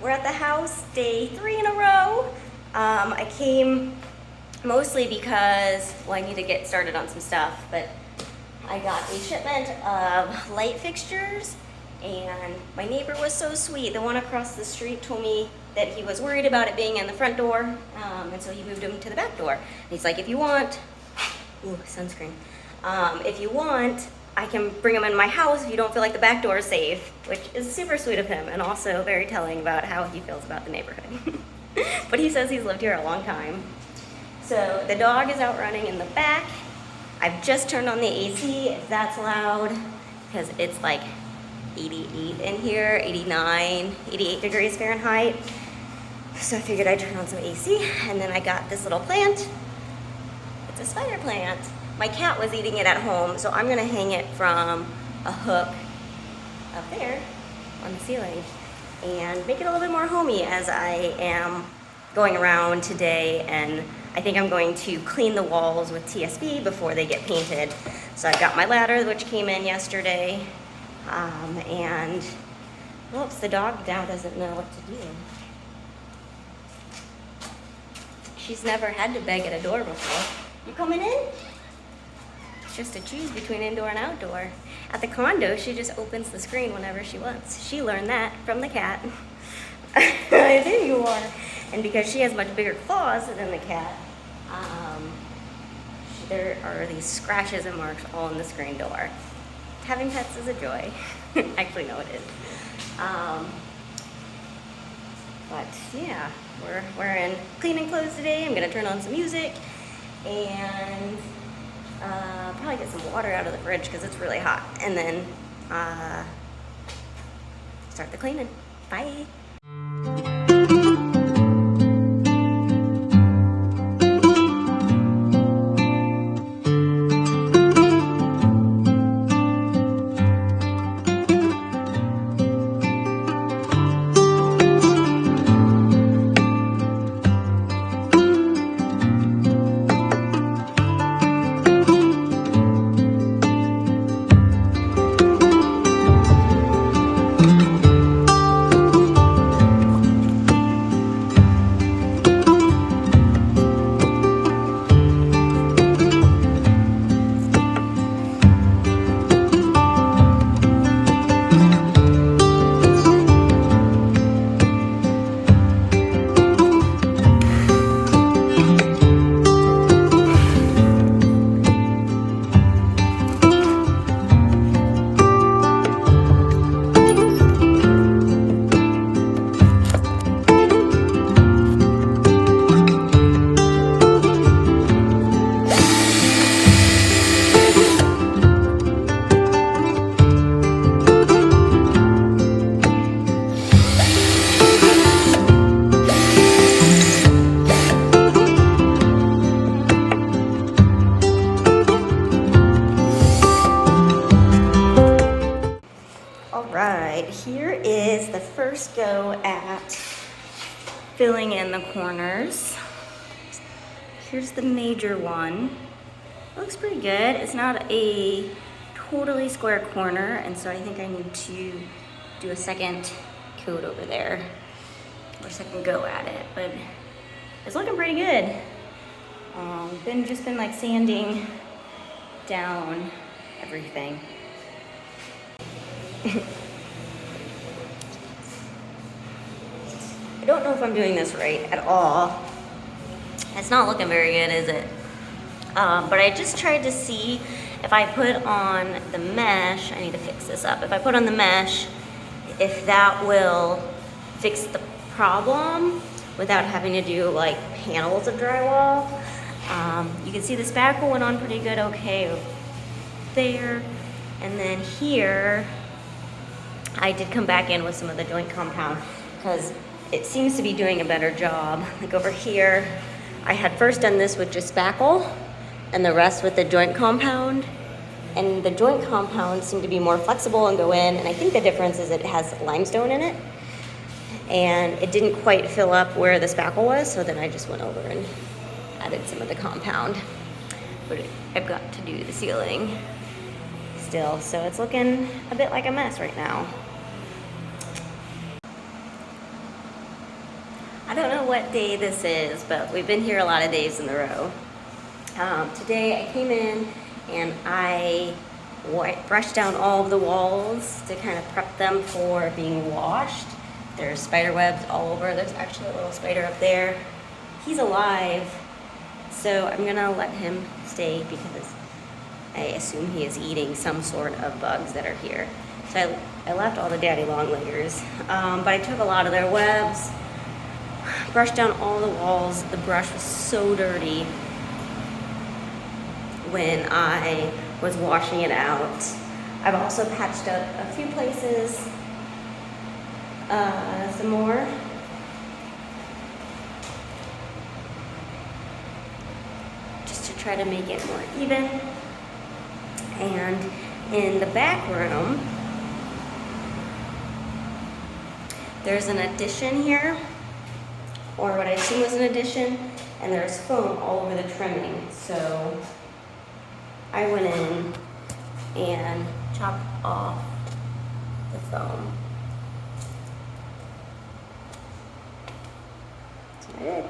We're at the house, day 3 in a row. I came mostly because, well, I need to get started on some stuff, but I got a shipment of light fixtures, and my neighbor was so sweet. The one across the street told me that he was worried about it being in the front door, and so he moved them to the back door. And he's like, if you want, ooh, sunscreen. If you want, I can bring them in my house if you don't feel like the back door is safe, which is super sweet of him and also very telling about how he feels about the neighborhood. But he says he's lived here a long time. So the dog is out running in the back. I've just turned on the AC, if that's loud, because it's like 88 in here, 89, 88 degrees Fahrenheit. So I figured I'd turn on some AC, and then I got this little plant. It's a spider plant. My cat was eating it at home, so I'm gonna hang it from a hook up there on the ceiling and make it a little bit more homey as I am going around today, and I think I'm going to clean the walls with TSB before they get painted. So I've got my ladder, which came in yesterday, and whoops, the dog now doesn't know what to do. She's never had to beg at a door before. You coming in? Just to choose between indoor and outdoor. At the condo, she just opens the screen whenever she wants. She learned that from the cat. There you are. And because she has much bigger claws than the cat, there are these scratches and marks all in the screen door. Having pets is a joy. Actually, no, it is. But yeah, we're in cleaning clothes today. I'm gonna turn on some music and probably get some water out of the fridge because it's really hot, and then start the cleaning. Bye. Here is the first go at filling in the corners. Here's the major one. It looks pretty good. It's not a totally square corner, and so I think I need to do a second coat over there, or second go at it, but it's looking pretty good. Just been like sanding down everything. I don't know if I'm doing this right at all. It's not looking very good, is it? But I just tried to see if I put on the mesh, I need to fix this up. If I put on the mesh, if that will fix the problem without having to do like panels of drywall. You can see the spackle went on pretty good, okay, there. And then here, I did come back in with some of the joint compound because it seems to be doing a better job. Like over here, I had first done this with just spackle and the rest with the joint compound. And the joint compound seemed to be more flexible and go in, and I think the difference is it has limestone in it. And it didn't quite fill up where the spackle was, so then I just went over and added some of the compound. But I've got to do the ceiling still, so it's looking a bit like a mess right now. I don't know what day this is, but we've been here a lot of days in a row. Today I came in and I brushed down all of the walls to kind of prep them for being washed. There's spider webs all over. There's actually a little spider up there. He's alive, so I'm gonna let him stay because I assume he is eating some sort of bugs that are here. So I left all the daddy long leggers, but I took a lot of their webs, brushed down all the walls. The brush was so dirty when I was washing it out. I've also patched up a few places, some more. Just to try to make it more even. And in the back room, there's an addition here, or what I assume was an addition, and there's foam all over the trimming. So I went in and chopped off the foam. That's what I did.